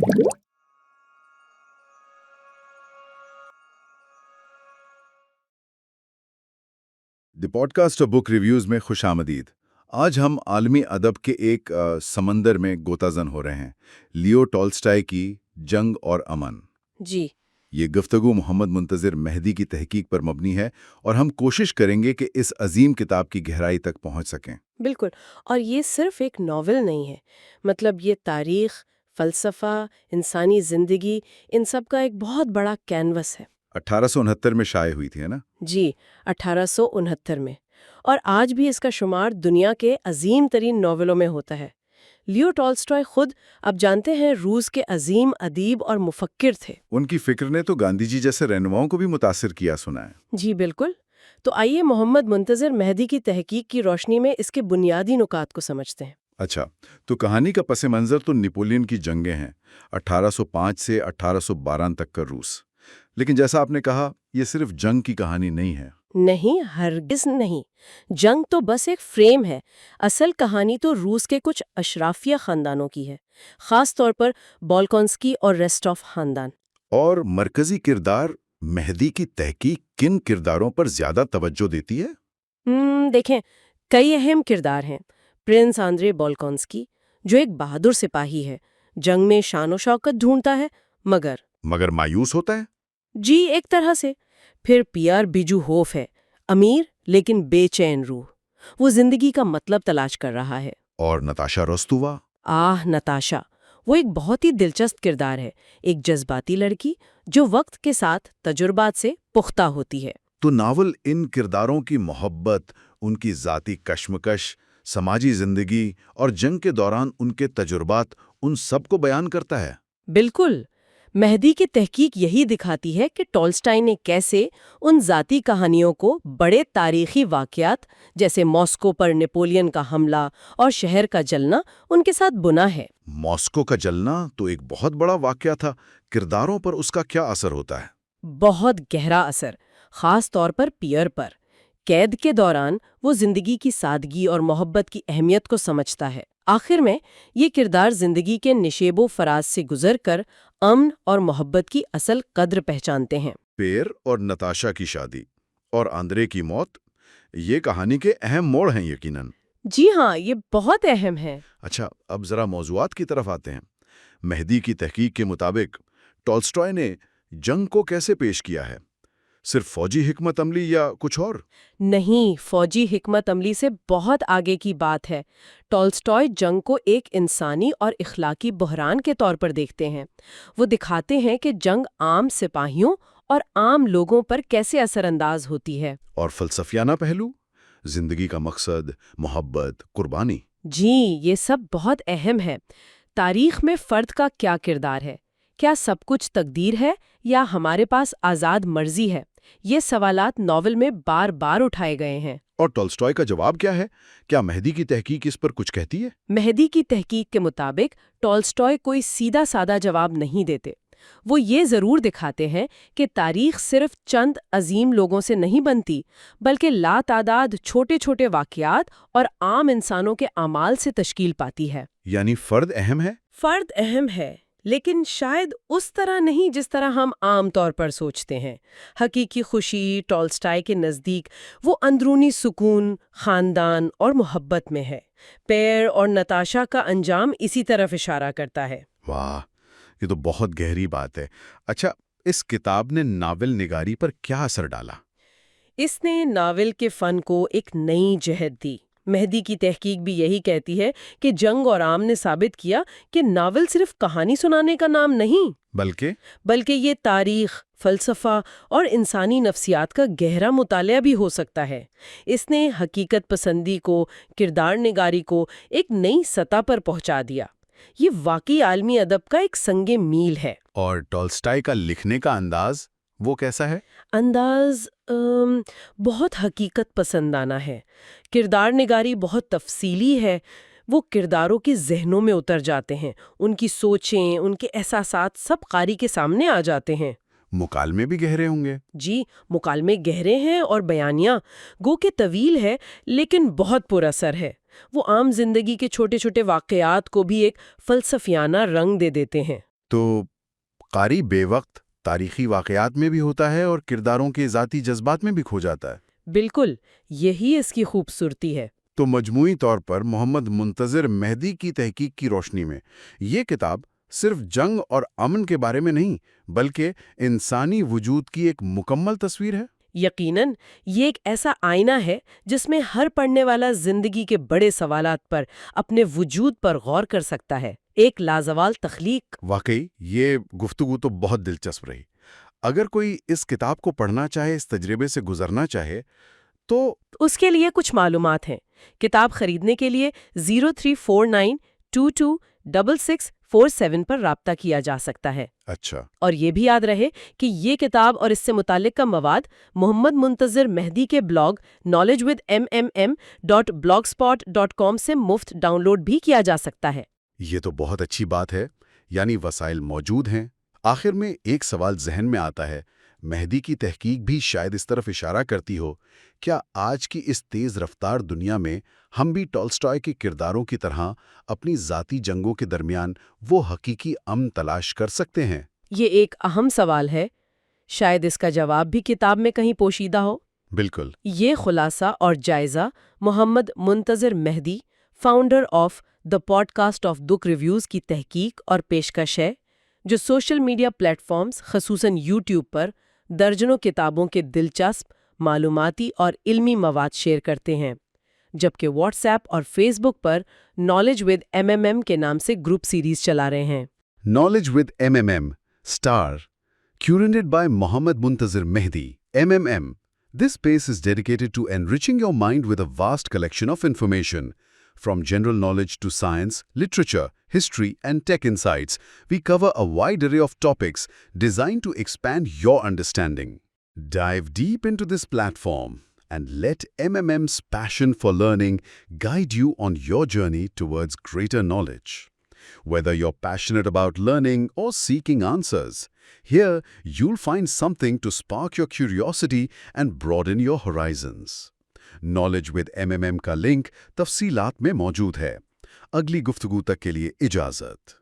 دی podcast اور بک reviews میں خوش آمدید۔ آج ہم عالمی ادب کے ایک سمندر میں غوطہ زن ہو رہے ہیں، لیو ٹالسٹائی کی جنگ اور امن۔ جی یہ گفتگو محمد منتظر مہدی کی تحقیق پر مبنی ہے اور ہم کوشش کریں گے کہ اس عظیم کتاب کی گہرائی تک پہنچ سکیں۔ بالکل، اور یہ صرف ایک ناول نہیں ہے، مطلب یہ تاریخ، فلسفہ، انسانی زندگی، ان سب کا ایک بہت بڑا کینوس ہے۔ 1869 میں شائع ہوئی تھی، ہے نا؟ جی، 1869 میں، اور آج بھی اس کا شمار دنیا کے عظیم ترین ناولوں میں ہوتا ہے۔ لیو ٹالسٹائے خود، اب جانتے ہیں، روس کے عظیم ادیب اور مفکر تھے۔ ان کی فکر نے تو گاندھی جی جیسے رہنماؤں کو بھی متاثر کیا، سنا ہے۔ جی بالکل، تو آئیے محمد منتظر مہدی کی تحقیق کی روشنی میں اس کے بنیادی نکات کو سمجھتے ہیں۔ اچھا، تو کہانی کا پس منظر تو نپولین کی جنگیں ہیں، 1805 سے 1812 تک کا روس۔ لیکن جیسا آپ نے کہا، یہ صرف جنگ کی کہانی نہیں ہے۔ نہیں، ہرگز نہیں، جنگ تو بس ایک فریم ہے۔ اصل کہانی تو روس کے کچھ اشرافیہ خاندانوں کی ہے، خاص طور پر بالکونسکی اور ریسٹوف خاندان۔ اور مرکزی کردار مہدی کی تحقیق کن کرداروں پر زیادہ توجہ دیتی ہے؟ دیکھیں، کئی اہم کردار ہیں۔ پرنس آندرے بالکونسکی، جو ایک بہادر سپاہی ہے، جنگ میں شان و شوکت ڈھونڈتا ہے، مگر مایوس ہوتا ہے۔ جی ایک طرح سے۔ پھر پیئر بیجو ہوف ہے، امیر لیکن بے چین روح، وہ زندگی کا مطلب تلاش کر رہا ہے۔ اور نتاشا روستووا؟ نتاشا، وہ ایک بہت ہی دلچسپ کردار ہے، ایک جذباتی لڑکی جو وقت کے ساتھ تجربات سے پختہ ہوتی ہے۔ تو ناول ان کرداروں کی محبت، ان کی ذاتی کشمکش، سماجی زندگی اور جنگ کے دوران ان کے تجربات، ان سب کو بیان کرتا ہے۔ بالکل، مہدی کی تحقیق یہی دکھاتی ہے کہ ٹالسٹائی نے کیسے ان ذاتی کہانیوں کو بڑے تاریخی واقعات جیسے ماسکو پر نپولین کا حملہ اور شہر کا جلنا ان کے ساتھ بنا ہے۔ ماسکو کا جلنا تو ایک بہت بڑا واقعہ تھا، کرداروں پر اس کا کیا اثر ہوتا ہے؟ بہت گہرا اثر، خاص طور پر پیئر پر۔ قید کے دوران وہ زندگی کی سادگی اور محبت کی اہمیت کو سمجھتا ہے۔ آخر میں یہ کردار زندگی کے نشیب و فراز سے گزر کر امن اور محبت کی اصل قدر پہچانتے ہیں۔ پیئر اور نتاشا کی شادی اور آندرے کی موت، یہ کہانی کے اہم موڑ ہیں یقیناً۔ جی ہاں، یہ بہت اہم ہے۔ اچھا، اب ذرا موضوعات کی طرف آتے ہیں۔ مہدی کی تحقیق کے مطابق ٹالسٹائے نے جنگ کو کیسے پیش کیا ہے؟ صرف فوجی حکمت عملی یا کچھ اور؟ نہیں، فوجی حکمت عملی سے بہت آگے کی بات ہے۔ ٹالسٹائے جنگ کو ایک انسانی اور اخلاقی بحران کے طور پر دیکھتے ہیں۔ وہ دکھاتے ہیں کہ جنگ عام سپاہیوں اور عام لوگوں پر کیسے اثر انداز ہوتی ہے۔ اور فلسفیانہ پہلو، زندگی کا مقصد، محبت، قربانی۔ جی، یہ سب بہت اہم ہے۔ تاریخ میں فرد کا کیا کردار ہے؟ کیا سب کچھ تقدیر ہے یا ہمارے پاس آزاد مرضی ہے؟ یہ سوالات ناول میں بار بار اٹھائے گئے ہیں۔ اور ٹالسٹائے کا جواب کیا ہے؟ کیا مہدی کی تحقیق اس پر کچھ کہتی ہے؟ مہدی کی تحقیق کے مطابق ٹالسٹائے کوئی سیدھا سادہ جواب نہیں دیتے۔ وہ یہ ضرور دکھاتے ہیں کہ تاریخ صرف چند عظیم لوگوں سے نہیں بنتی، بلکہ لاتعداد چھوٹے چھوٹے واقعات اور عام انسانوں کے اعمال سے تشکیل پاتی ہے۔ یعنی فرد اہم ہے؟ فرد اہم ہے، لیکن شاید اس طرح نہیں جس طرح ہم عام طور پر سوچتے ہیں۔ حقیقی خوشی ٹالسٹائی کے نزدیک وہ اندرونی سکون، خاندان اور محبت میں ہے۔ پیئر اور نتاشا کا انجام اسی طرف اشارہ کرتا ہے۔ واہ، یہ تو بہت گہری بات ہے۔ اچھا، اس کتاب نے ناول نگاری پر کیا اثر ڈالا؟ اس نے ناول کے فن کو ایک نئی جہت دی۔ مہدی کی تحقیق بھی یہی کہتی ہے کہ جنگ اور عام نے ثابت کیا کہ ناول صرف کہانی سنانے کا نام نہیں، بلکہ یہ تاریخ، فلسفہ اور انسانی نفسیات کا گہرا مطالعہ بھی ہو سکتا ہے۔ اس نے حقیقت پسندی کو، کردار نگاری کو ایک نئی سطح پر پہنچا دیا۔ یہ واقعی عالمی ادب کا ایک سنگ میل ہے۔ اور ٹالسٹائی کا لکھنے کا انداز وہ کیسا ہے؟ انداز بہت حقیقت پسندانہ ہے۔ کردار نگاری بہت تفصیلی ہے۔ وہ کرداروں کے ذہنوں میں اتر جاتے ہیں، ان کی سوچیں، ان کے احساسات سب قاری کے سامنے آ جاتے ہیں۔ مکالمے بھی گہرے ہوں گے؟ جی، مکالمے گہرے ہیں اور بیانیہ گو کہ طویل ہے لیکن بہت پر اثر ہے۔ وہ عام زندگی کے چھوٹے چھوٹے واقعات کو بھی ایک فلسفیانہ رنگ دے دیتے ہیں۔ تو قاری بے وقت تاریخی واقعات میں بھی ہوتا ہے اور کرداروں کے ذاتی جذبات میں بھی کھو جاتا ہے۔ بالکل، یہی اس کی خوبصورتی ہے۔ تو مجموعی طور پر محمد منتظر مہدی کی تحقیق کی روشنی میں یہ کتاب صرف جنگ اور امن کے بارے میں نہیں بلکہ انسانی وجود کی ایک مکمل تصویر ہے۔ یقیناً یہ ایک ایسا آئینہ ہے جس میں ہر پڑھنے والا زندگی کے بڑے سوالات پر اپنے وجود پر غور کر سکتا ہے، ایک لازوال تخلیق۔ واقعی یہ گفتگو تو بہت دلچسپ رہی۔ اگر کوئی اس کتاب کو پڑھنا چاہے، اس تجربے سے گزرنا چاہے تو اس کے لیے کچھ معلومات ہیں۔ کتاب خریدنے کے لیے 0349226647 پر رابطہ کیا جا سکتا ہے۔ اچھا، اور یہ بھی یاد رہے کہ یہ کتاب اور اس سے متعلق کا مواد محمد منتظر مہدی کے بلاگ knowledgewithmmm.blogspot.com سے مفت ڈاؤن لوڈ بھی کیا جا سکتا ہے۔ یہ تو بہت اچھی بات ہے، یعنی وسائل موجود ہیں۔ آخر میں ایک سوال ذہن میں آتا ہے، مہدی کی تحقیق بھی شاید اس طرف اشارہ کرتی ہو، کیا آج کی اس تیز رفتار دنیا میں ہم بھی ٹالسٹائے کے کرداروں کی طرح اپنی ذاتی جنگوں کے درمیان وہ حقیقی امن تلاش کر سکتے ہیں؟ یہ ایک اہم سوال ہے، شاید اس کا جواب بھی کتاب میں کہیں پوشیدہ ہو۔ بالکل۔ یہ خلاصہ اور جائزہ Muhammad Muntazir Mahdi, founder of the podcast of book reviews کی تحقیق اور پیشکش ہے، جو سوشل میڈیا پلیٹ فارمز خصوصاً یوٹیوب پر درجنوں کتابوں کے دلچسپ، معلوماتی اور علمی مواد شیئر کرتے ہیں، جبکہ واٹس ایپ اور فیس بک پر نالج ود MMM کے نام سے گروپ سیریز چلا رہے ہیں۔ Knowledge with MMM, Star, curated by Mohammad Muntazir Mehdi, MMM. This space is dedicated to enriching your mind with a vast collection of information. From general knowledge to science, literature, history, and tech insights, we cover a wide array of topics designed to expand your understanding. Dive deep into this platform and let MMM's passion for learning guide you on your journey towards greater knowledge. Whether you're passionate about learning or seeking answers, here you'll find something to spark your curiosity and broaden your horizons. Knowledge with MMM کا link تفصیلات میں موجود ہے۔ اگلی گفتگو تک کے لیے اجازت۔